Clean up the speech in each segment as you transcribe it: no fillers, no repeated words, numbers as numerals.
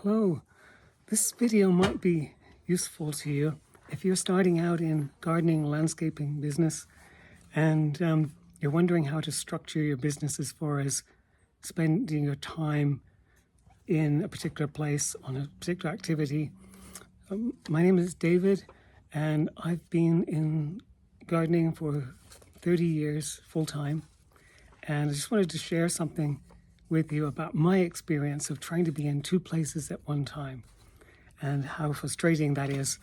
Hello, this video might be useful to you if you're starting out in gardening landscaping business and you're wondering how to structure your business as far as spending your time in a particular place on a particular activity. My name is David and I've been in gardening for 30 years full-time, and I just wanted to share something with you about my experience of trying to be in two places at one time and how frustrating that is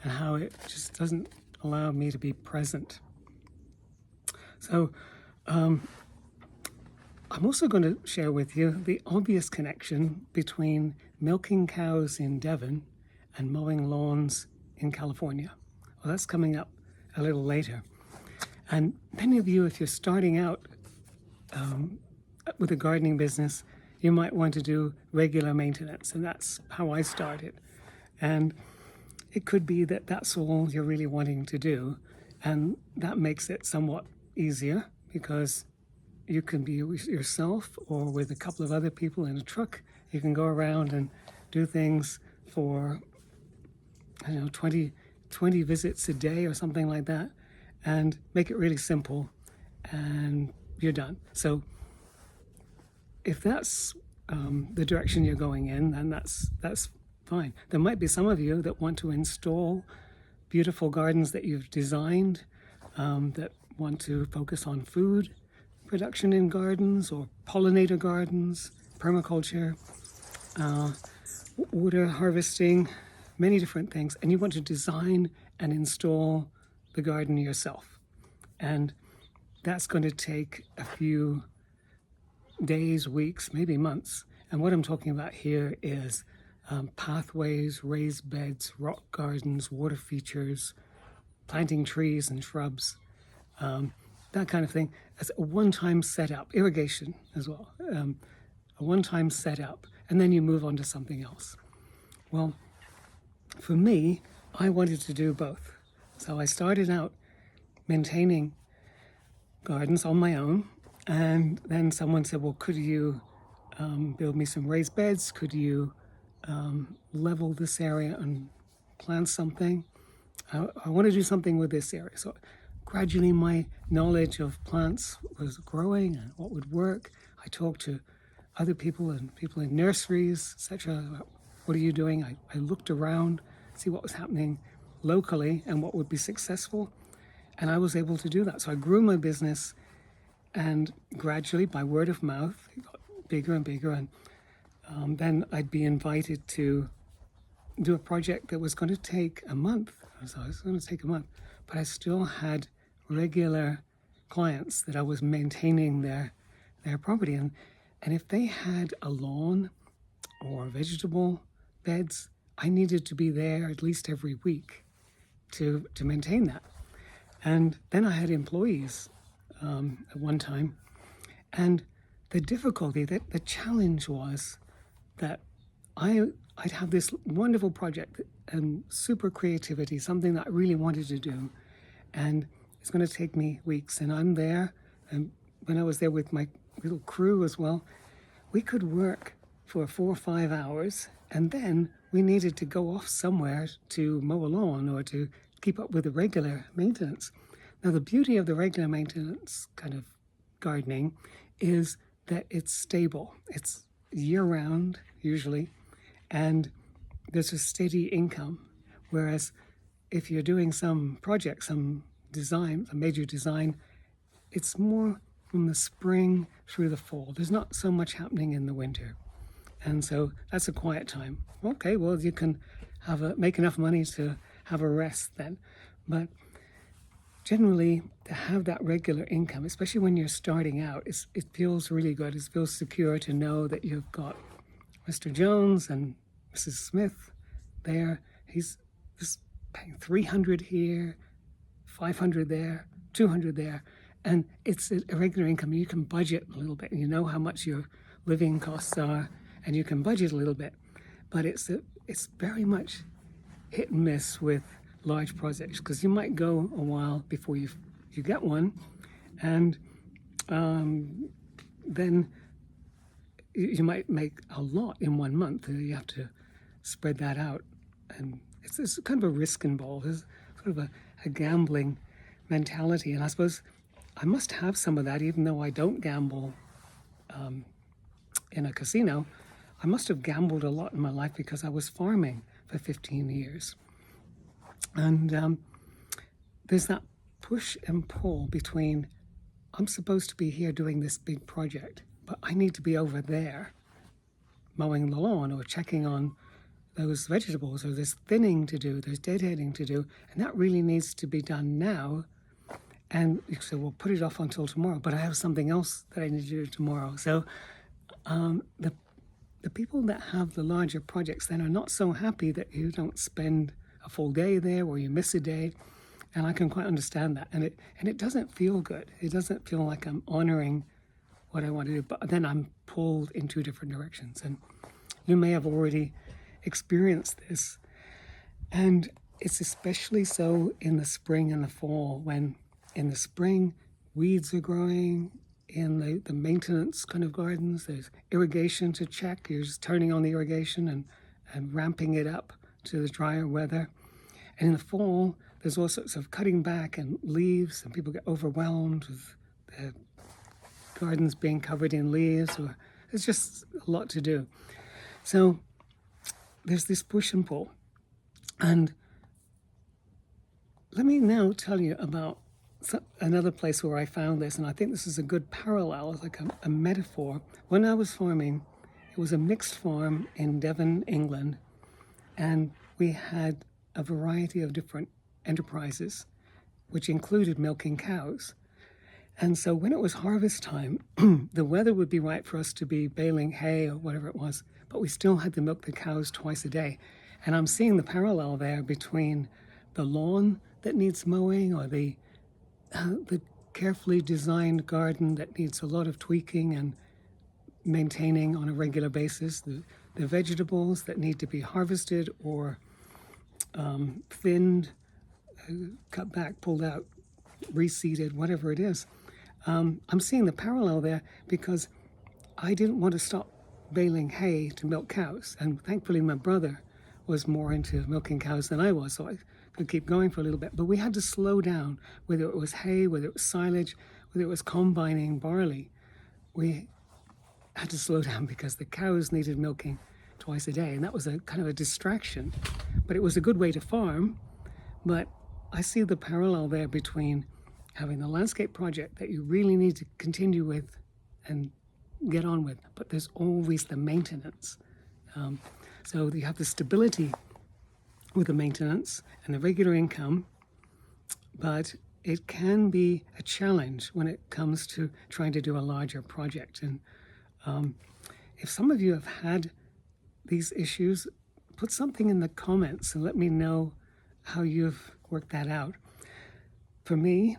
and how it just doesn't allow me to be present. So I'm also going to share with you the obvious connection between milking cows in Devon and mowing lawns in California. Well, that's coming up a little later. And many of you, if you're starting out with a gardening business, you might want to do regular maintenance, and that's how I started. And it could be that that's all you're really wanting to do, and that makes it somewhat easier because you can be yourself or with a couple of other people in a truck. You can go around and do things for 20 visits a day or something like that, and make it really simple, and you're done. So if that's the direction you're going in, then that's fine. There might be some of you that want to install beautiful gardens that you've designed, that want to focus on food production in gardens or pollinator gardens, permaculture, water harvesting, many different things, and you want to design and install the garden yourself. And that's going to take a few days, weeks, maybe months. And what I'm talking about here is pathways, raised beds, rock gardens, water features, planting trees and shrubs, that kind of thing. As a one-time setup, irrigation as well, a one-time setup, and then you move on to something else. Well, for me, I wanted to do both. So I started out maintaining gardens on my own, and then someone said, well, could you build me some raised beds? Could you level this area and plant something? I want to do something with this area. So gradually my knowledge of plants was growing and what would work. I talked to other people and people in nurseries, etc. What are you doing? I looked around, see what was happening locally and what would be successful. And I was able to do that. So I grew my business, and gradually, by word of mouth, it got bigger and bigger. And then I'd be invited to do a project that was going to take a month. So it was going to take a month. But I still had regular clients that I was maintaining their property. And if they had a lawn or vegetable beds, I needed to be there at least every week to maintain that. And then I had employees at one time. And the difficulty, the challenge was that I'd have this wonderful project and super creativity, something that I really wanted to do. And it's going to take me weeks. And I'm there. And when I was there with my little crew as well, we could work for 4 or 5 hours. And then we needed to go off somewhere to mow a lawn or to keep up with the regular maintenance. Now, the beauty of the regular maintenance kind of gardening is that it's stable. It's year-round, usually, and there's a steady income. Whereas if you're doing some project, some design, a major design, it's more from the spring through the fall. There's not so much happening in the winter. And so that's a quiet time. Okay, well, you can make enough money to have a rest then. But generally, to have that regular income, especially when you're starting out, it feels really good. It feels secure to know that you've got Mr. Jones and Mrs. Smith there. He's just paying $300 here, $500 there, $200 there. And it's a regular income. You can budget a little bit, and you know how much your living costs are, and you can budget a little bit. But it's very much hit and miss with large projects, because you might go a while before you get one, and then you might make a lot in 1 month. You have to spread that out, and it's kind of a risk involved. It's sort of a gambling mentality, and I suppose I must have some of that, even though I don't gamble in a casino. I must have gambled a lot in my life because I was farming for 15 years. And there's that push and pull between, I'm supposed to be here doing this big project, but I need to be over there mowing the lawn or checking on those vegetables, or there's thinning to do, there's deadheading to do, and that really needs to be done now. And you say, well, put it off until tomorrow, but I have something else that I need to do tomorrow. So the people that have the larger projects then are not so happy that you don't spend a full day there or you miss a day. And I can quite understand that. And it doesn't feel good. It doesn't feel like I'm honoring what I want to do, but then I'm pulled in two different directions. And you may have already experienced this. And it's especially so in the spring and the fall, when in the spring, weeds are growing. In the maintenance kind of gardens, there's irrigation to check. You're just turning on the irrigation and ramping it up to the drier weather. And in the fall, there's all sorts of cutting back and leaves, and people get overwhelmed with the gardens being covered in leaves, or there's just a lot to do. So there's this push and pull. And let me now tell you about another place where I found this, and I think this is a good parallel, it's like a metaphor. When I was farming, it was a mixed farm in Devon, England, and we had a variety of different enterprises, which included milking cows. And so when it was harvest time, the weather would be right for us to be baling hay or whatever it was, but we still had to milk the cows twice a day. And I'm seeing the parallel there between the lawn that needs mowing, or the carefully designed garden that needs a lot of tweaking and maintaining on a regular basis, the vegetables that need to be harvested or thinned, cut back, pulled out, reseeded, whatever it is. I'm seeing the parallel there because I didn't want to stop baling hay to milk cows, and thankfully my brother was more into milking cows than I was, so I could keep going for a little bit. But we had to slow down, whether it was hay, whether it was silage, whether it was combining barley. We had to slow down because the cows needed milking twice a day, and that was a kind of a distraction. But it was a good way to farm. But I see the parallel there between having the landscape project that you really need to continue with and get on with, but there's always the maintenance. So you have the stability with the maintenance and the regular income, but it can be a challenge when it comes to trying to do a larger project. And if some of you have had these issues, put something in the comments and let me know how you've worked that out. For me,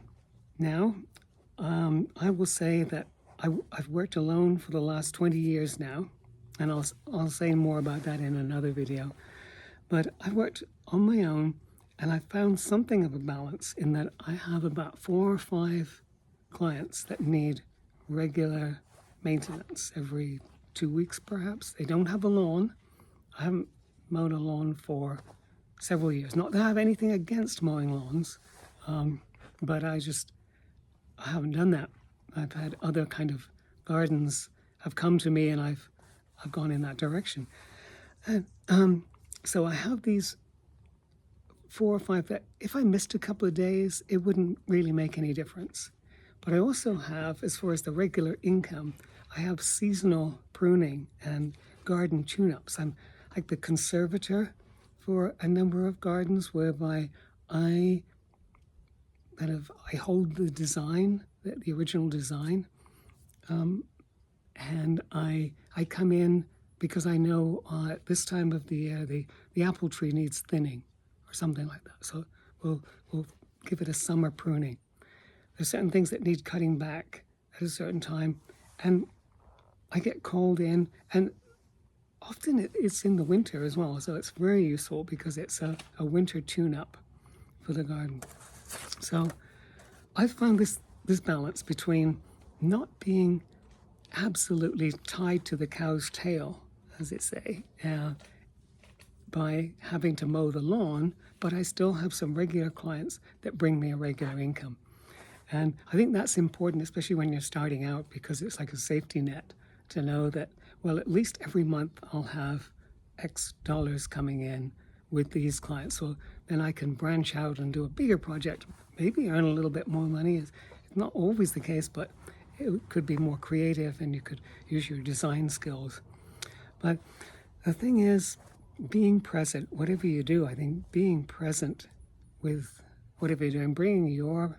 now, I will say that I've worked alone for the last 20 years now, and I'll say more about that in another video. But I worked on my own, and I found something of a balance in that I have about 4 or 5 clients that need regular maintenance every 2 weeks, perhaps. They don't have a lawn. I haven't mowed a lawn for several years. Not that I have anything against mowing lawns, but I haven't done that. I've had other kind of gardens have come to me, and I've gone in that direction. And so I have these 4 or 5 that if I missed a couple of days, it wouldn't really make any difference. But I also have, as far as the regular income, I have seasonal pruning and garden tune-ups. I'm like the conservator for a number of gardens, whereby I hold the design, the original design, and I come in because I know at this time of the year the apple tree needs thinning or something like that. So we'll give it a summer pruning. There's certain things that need cutting back at a certain time, and I get called in, and often it's in the winter as well, so it's very useful because it's a winter tune-up for the garden. So I've found this balance between not being absolutely tied to the cow's tail, as they say, by having to mow the lawn, but I still have some regular clients that bring me a regular income. And I think that's important, especially when you're starting out, because it's like a safety net to know that, well, at least every month I'll have X dollars coming in with these clients. So then I can branch out and do a bigger project, maybe earn a little bit more money. It's not always the case, but it could be more creative and you could use your design skills. But the thing is, being present, whatever you do, I think being present with whatever you're doing, bringing your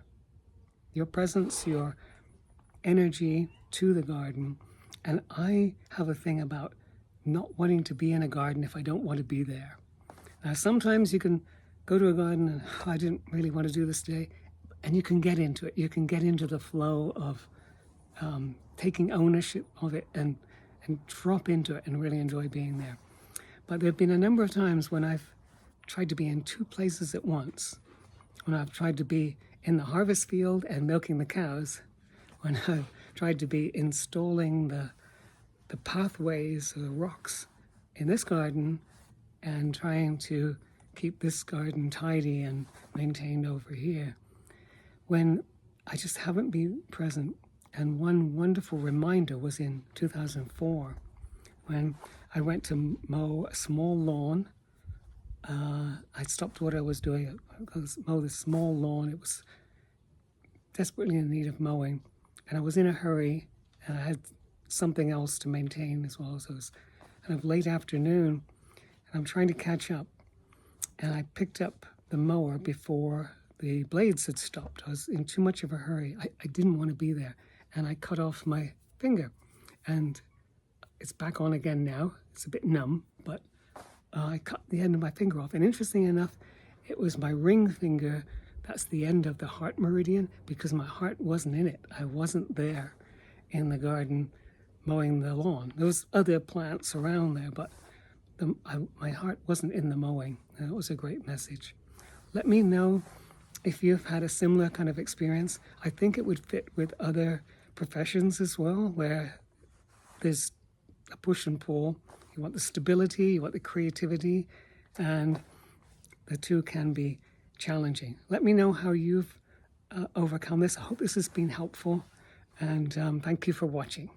presence, your energy to the garden. And I have a thing about not wanting to be in a garden if I don't want to be there. Now, sometimes you can go to a garden and I didn't really want to do this today, and you can get into it. You can get into the flow of taking ownership of it and drop into it and really enjoy being there. But there have been a number of times when I've tried to be in two places at once. When I've tried to be in the harvest field and milking the cows, when I've tried to be installing the pathways or the rocks in this garden and trying to keep this garden tidy and maintained over here, when I just haven't been present. And one wonderful reminder was in 2004 when I went to mow a small lawn. I stopped what I was doing. I was mow this small lawn. It was desperately in need of mowing, and I was in a hurry, and I had something else to maintain as well. So it was kind of late afternoon, and I'm trying to catch up, and I picked up the mower before the blades had stopped. I was in too much of a hurry. I didn't want to be there, and I cut off my finger, and it's back on again now. It's a bit numb, but I cut the end of my finger off. And interestingly enough, it was my ring finger. That's the end of the heart meridian, because my heart wasn't in it. I wasn't there in the garden mowing the lawn. There was other plants around there, but my heart wasn't in the mowing. And it was a great message. Let me know if you've had a similar kind of experience. I think it would fit with other professions as well, where there's a push and pull. You want the stability, you want the creativity, and the two can be challenging. Let me know how you've overcome this. I hope this has been helpful, and thank you for watching.